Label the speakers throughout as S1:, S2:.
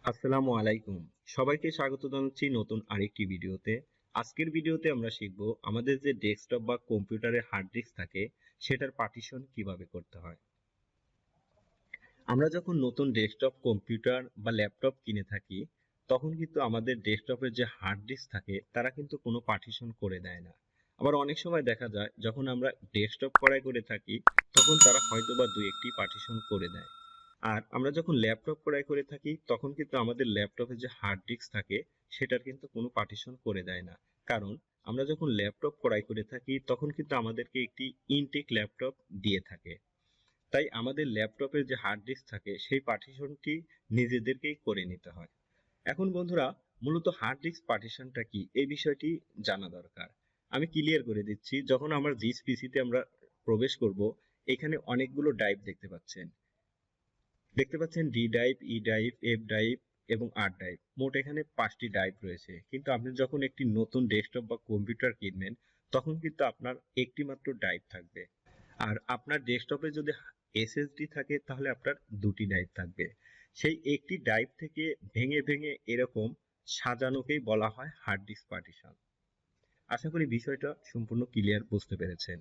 S1: আসসালামু আলাইকুম। সবাইকে স্বাগত জানাচ্ছি নতুন আরেকটি ভিডিওতে। আজকের ভিডিওতে আমরা শিখব আমাদের যে ডেস্কটপ বা কম্পিউটারে হার্ড ডিস্ক থাকে সেটার পার্টিশন কিভাবে করতে হয়। আমরা যখন নতুন ডেস্কটপ কম্পিউটার বা ল্যাপটপ কিনে থাকি তখন কিন্তু আমাদের ডেস্কটপের যে হার্ড ডিস্ক থাকে তারা কিন্তু কোনো পার্টিশন করে দেয় না। আবার অনেক সময় দেখা যায় যখন আমরা ডেস্কটপ ক্রয় করে থাকি তখন তারা হয়তোবা দুই একটি পার্টিশন করে দেয়। আর আমরা যখন ল্যাপটপ ক্রয় করে থাকি তখন কিন্তু আমাদের ল্যাপটপে যে হার্ড ডিস্ক থাকে সেটার কিন্তু কোনো পার্টিশন করে দেয় না। কারণ আমরা যখন ল্যাপটপ ক্রয় করে থাকি তখন কিন্তু আমাদেরকে একটি ইনটেক ল্যাপটপ দিয়ে থাকে। তাই আমাদের ল্যাপটপের যে হার্ড ডিস্ক থাকে সেই পার্টিশনটি নিজেদেরকেই করে নিতে হয়। এখন বন্ধুরা, মূলত হার্ড ডিস্ক পার্টিশনটা কি এই বিষয়টি জানা দরকার। আমি ক্লিয়ার করে দিচ্ছি। যখন আমার জিস পিসিতে আমরা প্রবেশ করব, এখানে অনেকগুলো ড্রাইভ দেখতে পাচ্ছেন ডি ড্রাইভ, ই ড্রাইভ, এফ ড্রাইভ এবং আর ড্রাইভ। মোট এখানে 5টি ড্রাইভ রয়েছে। কিন্তু আপনি যখন একটি নতুন ডেস্কটপ বা কম্পিউটার কিনবেন তখন কিন্তু আপনার একটি মাত্র ড্রাইভ থাকবে। আর আপনার ডেস্কটপে যদি এসএসডি থাকে তাহলে আপনার দুটি ড্রাইভ থাকবে। সেই একটি ড্রাইভ থেকে ভেঙে ভেঙে এরকম সাজানোকেই বলা হয় হার্ড ডিস্ক পার্টিশন। আশা করি বিষয়টা সম্পূর্ণ ক্লিয়ার বুঝতে পেরেছেন।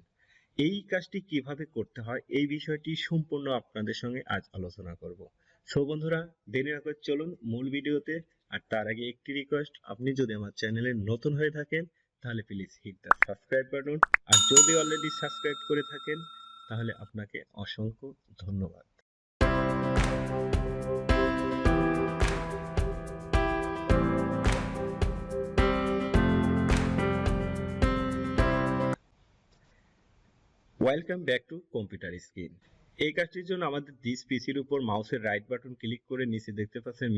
S1: এই কাজটি কিভাবে করতে হয় এই বিষয়টি সম্পূর্ণ আপনাদের সঙ্গে আজ আলোচনা করব। সো বন্ধুরা, দেরি না করে চলুন মূল ভিডিওতে। আর তার আগে একটি রিকোয়েস্ট, আপনি যদি আমার চ্যানেলে নতুন হয়ে থাকেন তাহলে please hit the subscribe button. আর যদি অলরেডি সাবস্ক্রাইব করে থাকেন তাহলে আপনাকে অসংখ্য ধন্যবাদ। Welcome back to computer screen. এই কাজটির জন্য আমাদের দিস পিসির উপর মাউসের রাইট বাটন ক্লিক করে নিচে দেখতে পাচ্ছেন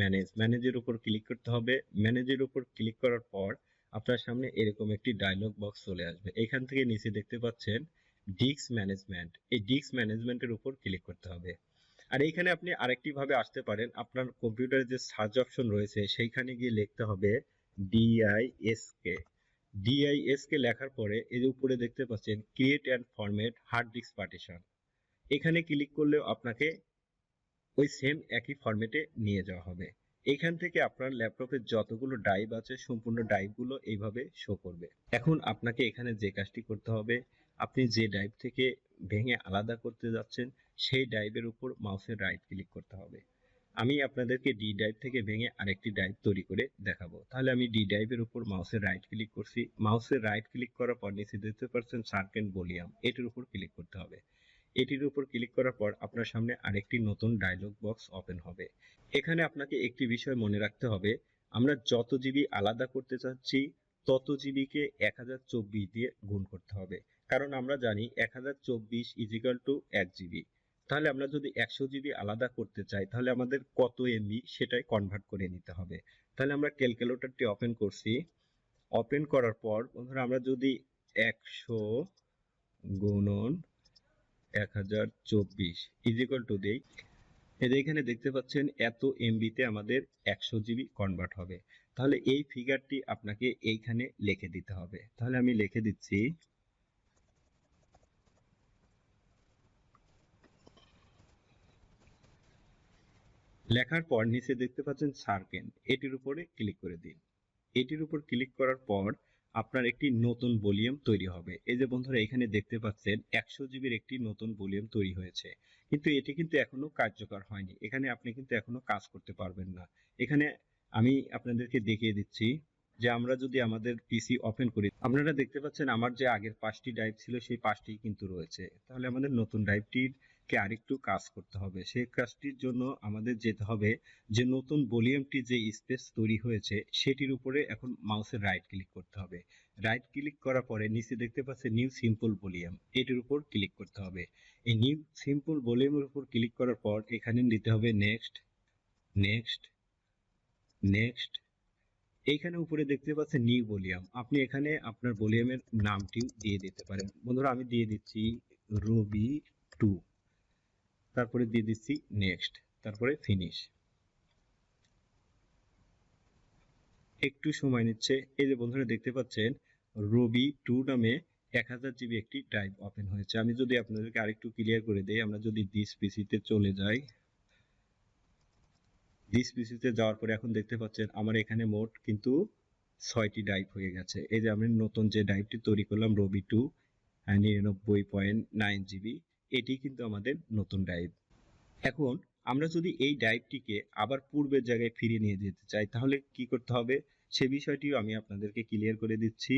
S1: ম্যানেজের উপর ক্লিক করতে হবে। ম্যানেজের উপর ক্লিক করার পর আপনার সামনে এরকম একটি ডায়লগ বক্স চলে আসবে। এখান থেকে নিচে দেখতে পাচ্ছেন ডিস্ক ম্যানেজমেন্ট। এই ডিস্ক ম্যানেজমেন্টের উপর ক্লিক করতে হবে। আর এইখানে আপনি আরেকটি ভাবে আসতে পারেন, আপনার কম্পিউটারে যে সার্চ অপশন রয়েছে সেইখানে গিয়ে লিখতে হবে ডিআইএসকে। ডিআইএসকে লেখার পরে এর উপরে দেখতে পাচ্ছেন create and format hard disk partition. এখানে ক্লিক করলেও আপনাকে ওই সেম একই ফরম্যাটে নিয়ে যাওয়া হবে। এখান থেকে আপনার ল্যাপটপের যতগুলো ড্রাইভ আছে সম্পূর্ণ ড্রাইভগুলো এইভাবে শো করবে। এখন আপনাকে এখানে যে কাজটি করতে হবে, আপনি যে ড্রাইভ থেকে ভেঙে আলাদা করতে যাচ্ছেন সেই ড্রাইভের উপর মাউসের রাইট ক্লিক করতে হবে। আমি আপনাদেরকে ডি ড্রাইভ থেকে ভেঙে আরেকটি ড্রাইভ তৈরি করে দেখাবো। তাহলে আমি ডি ড্রাইভের উপর মাউসের রাইট ক্লিক করছি। মাউসের রাইট ক্লিক করার পর নিচে দেখতে পাচ্ছেন সার্কেল ভলিউম, এটির উপর ক্লিক করতে হবে। এটির উপর ক্লিক করার পর আপনার সামনে আরেকটি নতুন ডায়লগ বক্স ওপেন হবে। এখানে আপনাকে একটি বিষয় মনে রাখতে হবে, আমরা যত জিবি আলাদা করতে চাচ্ছি তত জিবিকে 1024 দিয়ে গুণ করতে হবে। কারণ আমরা জানি 1024 ইজিক্যাল টু 1 জিবি। তাহলে আমরা যদি 100 জিবি আলাদা করতে চাই তাহলে আমাদের কত এমবি সেটাই কনভার্ট করে নিতে হবে। তাহলে আমরা ক্যালকুলেটরটি ওপেন করছি। ওপেন করার পর বন্ধুরা, আমরা যদি 100 গুণন 1024 ইজিক্যাল টু দেই, এখানে দেখতে পাচ্ছেন এত এমবিতে আমাদের 100 জিবি কনভার্ট হবে। তাহলে এই ফিগারটি আপনাকে এইখানে লিখে দিতে হবে। তাহলে আমি লিখে দিচ্ছি। লেখার পর নিচে দেখতে পাচ্ছেন সার্কেল, এটির উপরে ক্লিক করে দিন। এটির উপর ক্লিক করার পর আপনার একটি নতুন ভলিউম তৈরি হবে। এই যে বন্ধুরা, এখানে দেখতে পাচ্ছেন 100 জিবির একটি নতুন ভলিউম তৈরি হয়েছে। কিন্তু এটি কিন্তু এখনো কার্যকর হয়নি। এখানে আপনি কিন্তু এখনো কাজ করতে পারবেন না। এখানে আমি আপনাদেরকে দেখিয়ে দিচ্ছি যে আমরা যদি আমাদের পিসি ওপেন করি, আপনারা দেখতে পাচ্ছেন আমার যে আগের 5টি ড্রাইভ ছিল সেই 5টি কিন্তু রয়েছে। তাহলে আমাদের নতুন ড্রাইভটির কে আরেকটু কাজ করতে হবে। সেই কাজটির জন্য আমাদের যেতে হবে যে নতুন ভলিউমটি যে স্পেস তৈরি হয়েছে সেটির উপরে এখন মাউসের রাইট ক্লিক করতে হবে। রাইট ক্লিক করার পরে নিচে দেখতে পাচ্ছেন নিউ সিম্পল ভলিউম, এটির উপর ক্লিক করতে হবে। এই নিউ সিম্পল ভলিউমের উপর ক্লিক করার পর এখানে নিতে হবে নেক্সট, নেক্সট, নেক্সট। এইখানে উপরে দেখতে পাচ্ছেন নিউ ভলিউম, আপনি এখানে আপনার ভলিউমের নামটিও দিয়ে দিতে পারেন। বন্ধুরা, আমি দিয়ে দিচ্ছি রবি 2, তারপরে দিয়ে দিচ্ছি নেক্সট, তারপরে ফিনিশ। একটু সময় নিচ্ছে। এই যে বন্ধুরা দেখতে পাচ্ছেন রবি 2 নামে 1000 জিবি একটি ড্রাইভ ওপেন হয়েছে। আমি যদি আপনাদেরকে আরেকটু ক্লিয়ার করে দেই, আমরা যদি দিস পিসিতে চলে যাই, দিস পিসিতে যাওয়ার পরে এখন দেখতে পাচ্ছেন আমার এখানে মোট কিন্তু 6টি ড্রাইভ হয়ে গেছে। এই যে আমি নতুন যে ড্রাইভটি তৈরি করলাম রবি 2 99.9 জিবি, এটি কিন্তু আমাদের নতুন ড্রাইভ। এখন আমরা যদি এই ড্রাইভটিকে আবার পূর্বের জায়গায় ফিরিয়ে নিয়ে যেতে চাই তাহলে কি করতে হবে সে বিষয়টিও আমি আপনাদেরকে ক্লিয়ার করে দিচ্ছি।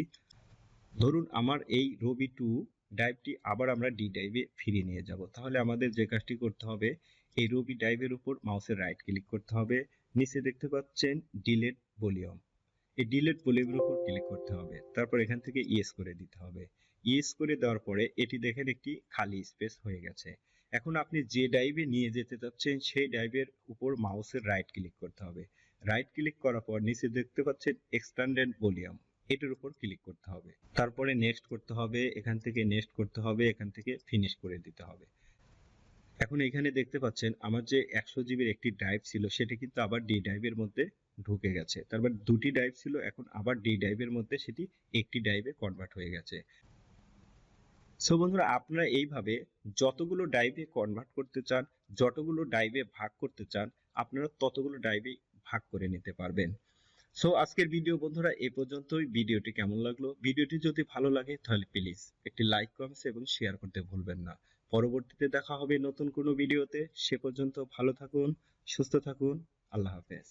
S1: ধরুন আমার এই রবি 2 ড্রাইভটি আবার আমরা ডি ড্রাইভে ফিরিয়ে নিয়ে যাব, তাহলে আমাদের যে কাজটি করতে হবে এই রবি ড্রাইভের উপর মাউসের রাইট ক্লিক করতে হবে, নিচে দেখতে পাচ্ছেন ডিলেট ভলিউম, এই ডিলেট ভলিউমের উপর ক্লিক করতে হবে, তারপর এখান থেকে ইয়েস করে দিতে হবে। ইয়েস করে দেওয়ার পরে এটি দেখেন একটি খালি স্পেস হয়ে গেছে। এখন আপনি যে ড্রাইভে নিয়ে যেতে চাচ্ছেন সেই ড্রাইভের উপর মাউসের রাইট ক্লিক করতে হবে। রাইট ক্লিক করার পর নিচে দেখতে পাচ্ছেন এক্সটেন্ডেড ভলিউম, এটার উপর ক্লিক করতে হবে, তারপরে নেক্সট করতে হবে, এখান থেকে নেক্সট করতে হবে, এখান থেকে ফিনিশ করে দিতে হবে। এখন এখানে দেখতে পাচ্ছেন আমার যে 100 জিবির একটি ড্রাইভ ছিল সেটা কিন্তু আবার ডি ড্রাইভের মধ্যে ঢুকে গেছে, তারপর দুটি ড্রাইভ ছিল এখন আবার ডি ড্রাইভের মধ্যে সেটি একটি ড্রাইভে কনভার্ট হয়ে গেছে। সো বন্ধুরা আপনারা এইভাবে যতগুলো ড্রাইভে কনভার্ট করতে চান, যতগুলো ড্রাইভে ভাগ করতে চান আপনারা ততগুলো ড্রাইভে ভাগ করে নিতে পারবেন। সো আজকের ভিডিও বন্ধুরা এ পর্যন্তই। ভিডিওটি কেমন লাগলো, ভিডিওটি যদি ভালো লাগে তাহলে প্লিজ একটি লাইক কমেন্টস এবং শেয়ার করতে ভুলবেন না। পরবর্তীতে দেখা হবে নতুন কোনো ভিডিওতে, সে পর্যন্ত ভালো থাকুন, সুস্থ থাকুন, আল্লাহ হাফেজ।